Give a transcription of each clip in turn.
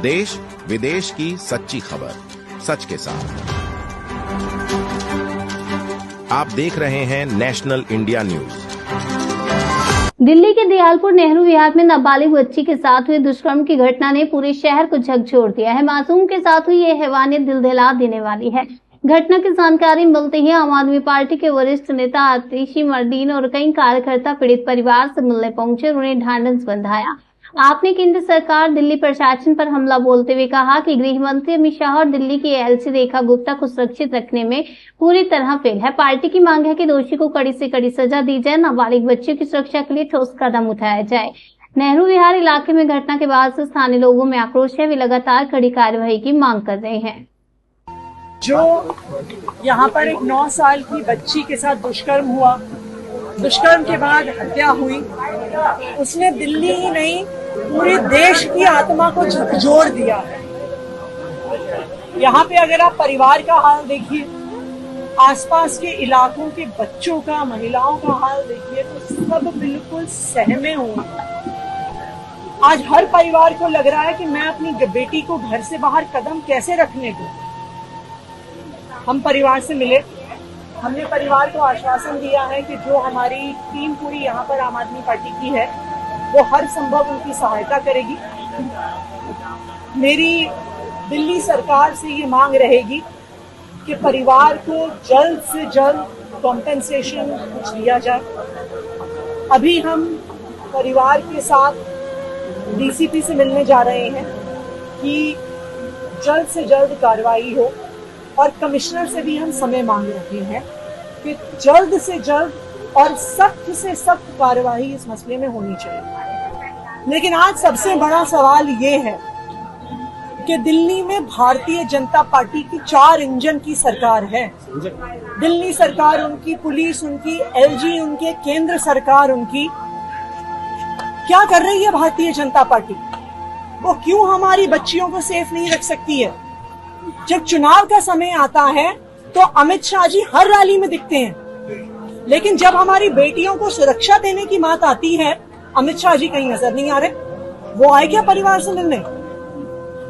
देश विदेश की सच्ची खबर सच के साथ। आप देख रहे हैं नेशनल इंडिया न्यूज। दिल्ली के दयालपुर नेहरू विहार में नाबालिग बच्ची के साथ हुए दुष्कर्म की घटना ने पूरे शहर को झकझोर दिया है। मासूम के साथ हुई ये हैवानियत दिल दहला देने वाली है। घटना की जानकारी मिलते ही आम आदमी पार्टी के वरिष्ठ नेता आतिशी मर्दीन और कई कार्यकर्ता पीड़ित परिवार से मिलने पहुंचे और उन्हें ढांढस बंधाया। आपने केंद्र सरकार दिल्ली प्रशासन पर हमला बोलते हुए कहा कि गृह मंत्री अमित शाह और दिल्ली की एलसी रेखा गुप्ता को सुरक्षित रखने में पूरी तरह फेल है। पार्टी की मांग है कि दोषी को कड़ी से कड़ी सजा दी जाए, नाबालिग बच्चियों की सुरक्षा के लिए ठोस कदम उठाया जाए। नेहरू विहार इलाके में घटना के बाद से स्थानीय लोगों में आक्रोश है। वे लगातार कड़ी कार्रवाई की मांग कर रहे हैं। जो यहाँ पर एक 9 साल की बच्ची के साथ दुष्कर्म हुआ, दुष्कर्म के बाद हत्या हुई, उसने दिल्ली ही नहीं पूरे देश की आत्मा को झकझोर दिया है। यहाँ पे अगर आप परिवार का हाल देखिए, आसपास के इलाकों के बच्चों का, महिलाओं का हाल देखिए, तो सब बिल्कुल सहमे हुए। आज हर परिवार को लग रहा है कि मैं अपनी बेटी को घर से बाहर कदम कैसे रखने दूं। हम परिवार से मिले, हमने परिवार को आश्वासन दिया है कि जो हमारी टीम पूरी यहाँ पर आम आदमी पार्टी की है वो हर संभव उनकी सहायता करेगी। मेरी दिल्ली सरकार से ये मांग रहेगी कि परिवार को जल्द से जल्द कॉम्पेंसेशन कुछ दिया जाए। अभी हम परिवार के साथ डीसीपी से मिलने जा रहे हैं कि जल्द से जल्द कार्रवाई हो, और कमिश्नर से भी हम समय मांग रहे हैं कि जल्द से जल्द और सख्त से सख्त कार्रवाई इस मसले में होनी चाहिए। लेकिन आज सबसे बड़ा सवाल ये है कि दिल्ली में भारतीय जनता पार्टी की 4 इंजन की सरकार है। दिल्ली सरकार उनकी, पुलिस उनकी, एलजी उनके, केंद्र सरकार उनकी। क्या कर रही है भारतीय जनता पार्टी? वो क्यों हमारी बच्चियों को सेफ नहीं रख सकती है? जब चुनाव का समय आता है तो अमित शाह जी हर रैली में दिखते हैं, लेकिन जब हमारी बेटियों को सुरक्षा देने की बात आती है अमित शाह जी कहीं नजर नहीं आ रहे। वो आए क्या परिवार से मिलने?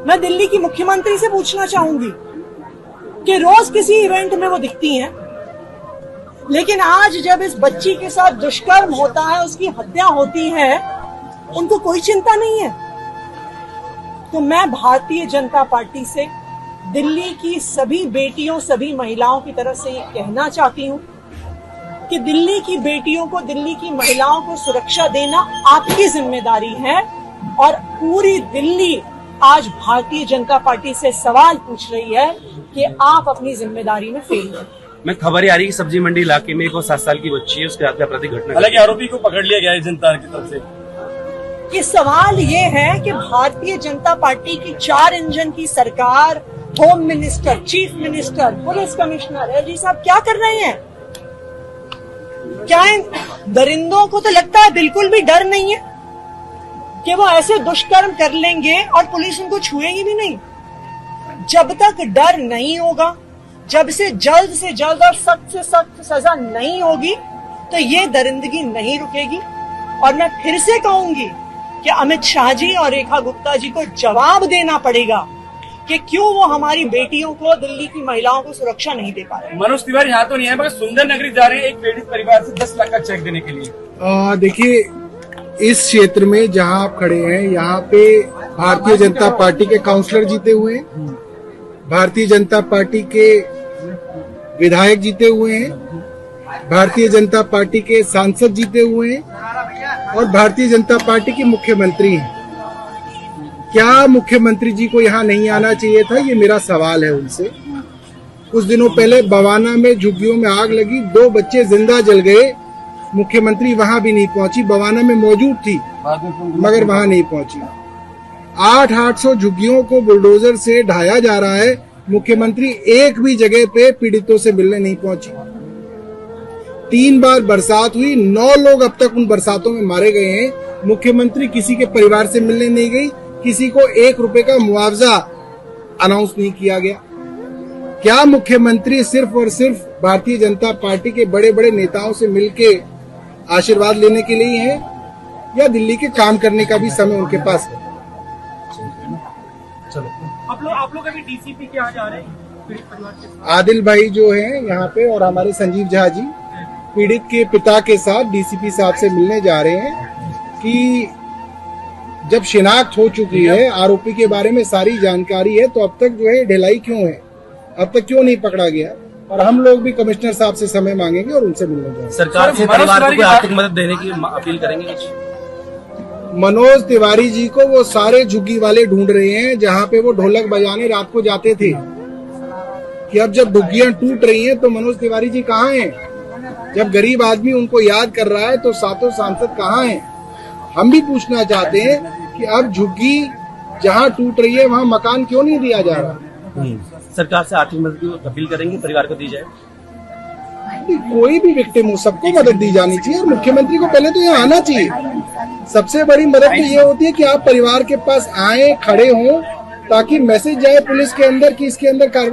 मैं दिल्ली की मुख्यमंत्री से पूछना चाहूंगी कि रोज किसी इवेंट में वो दिखती हैं, लेकिन आज जब इस बच्ची के साथ दुष्कर्म होता है, उसकी हत्या होती है, उनको कोई चिंता नहीं है। तो मैं भारतीय जनता पार्टी से दिल्ली की सभी बेटियों, सभी महिलाओं की तरफ से ये कहना चाहती हूँ कि दिल्ली की बेटियों को, दिल्ली की महिलाओं को सुरक्षा देना आपकी जिम्मेदारी है। और पूरी दिल्ली आज भारतीय जनता पार्टी से सवाल पूछ रही है कि आप अपनी जिम्मेदारी में फेल हैं। मैं खबर आ रही है कि सब्जी मंडी इलाके में एक 7 साल की बच्ची है, उसके हत्या अपराधिक घटना। हालांकि आरोपी को पकड़ लिया गया है जनता की तरफ से। ये सवाल ये है कि भारतीय जनता पार्टी की 4 इंजन की सरकार, home minister, chief minister, police commissioner, LG साहब क्या कर रहे हैं? क्या इन दरिंदों को तो लगता है बिल्कुल भी डर नहीं है कि वो ऐसे दुष्कर्म कर लेंगे और पुलिस उनको छुएगी भी नहीं? जब तक डर नहीं होगा, जब से जल्द और सख्त से सख्त सजा नहीं होगी, तो ये दरिंदगी नहीं रुकेगी। और मैं फिर से कहूंगी कि अमित शाह जी और रेखा गुप्ता जी को जवाब देना पड़ेगा कि क्यों वो हमारी बेटियों को, दिल्ली की महिलाओं को सुरक्षा नहीं दे पा रहे। मनोज तिवारी यहाँ तो नहीं है, मगर सुंदर नगरी जा रहे हैं एक पीड़ित परिवार से 10 लाख का चेक देने के लिए। देखिए, इस क्षेत्र में जहाँ आप खड़े हैं, यहाँ पे भारतीय जनता पार्टी के काउंसलर जीते हुए हैं, भारतीय जनता पार्टी के विधायक जीते हुए हैं, भारतीय जनता पार्टी के सांसद जीते हुए हैं और भारतीय जनता पार्टी के मुख्यमंत्री हैं। क्या मुख्यमंत्री जी को यहाँ नहीं आना चाहिए था? ये मेरा सवाल है उनसे। कुछ दिनों पहले बवाना में झुग्गियों में आग लगी, 2 बच्चे जिंदा जल गए, मुख्यमंत्री वहां भी नहीं पहुंची। बवाना में मौजूद थी मगर वहां नहीं पहुंची। 800 झुग्गियों को बुलडोजर से ढाया जा रहा है, मुख्यमंत्री एक भी जगह पे पीड़ितों से मिलने नहीं पहुंची। 3 बार बरसात हुई, 9 लोग अब तक उन बरसातों में मारे गए हैं। मुख्यमंत्री किसी के परिवार से मिलने नहीं गई, किसी को 1 रुपए का मुआवजा अनाउंस नहीं किया गया। क्या मुख्यमंत्री सिर्फ और सिर्फ भारतीय जनता पार्टी के बड़े बड़े नेताओं से मिलके आशीर्वाद लेने के लिए है, या दिल्ली के काम करने का भी समय उनके पास है? चलो आप लोग अभी डीसीपी के यहाँ जा रहे हैं पीड़ित परिवार के? आदिल भाई जो है यहाँ पे और हमारे संजीव झा जी पीड़ित के पिता के साथ डीसीपी साहब से मिलने जा रहे हैं कि जब शिनाख्त हो चुकी है, आरोपी के बारे में सारी जानकारी है, तो अब तक जो है ढिलाई क्यों है, अब तक क्यों नहीं पकड़ा गया। और हम लोग भी कमिश्नर साहब से समय मांगेंगे और उनसे मिलने जाएंगे। सरकार से परिवार को आर्थिक मदद देने की अपील करेंगे कुछ? मनोज तिवारी जी को वो सारे झुग्गी वाले ढूंढ रहे हैं जहाँ पे वो ढोलक बजाने रात को जाते थे, कि अब जब झुग्गियां टूट रही हैं तो मनोज तिवारी जी कहाँ हैं। जब गरीब आदमी उनको याद कर रहा है तो सातों सांसद कहाँ हैं। हम भी पूछना चाहते हैं कि अब झुग्गी जहाँ टूट रही है वहाँ मकान क्यों नहीं दिया जा रहा। सरकार से आर्थिक मदद की अपील करेंगे, परिवार को दी जाए। कोई भी विक्टिम हो, सबको मदद दी जानी चाहिए और मुख्यमंत्री को पहले तो यहाँ आना चाहिए। सबसे बड़ी मदद तो ये होती है कि आप परिवार के पास आए, खड़े हों, ताकि मैसेज जाए पुलिस के अंदर कि इसके अंदर कार्रवाई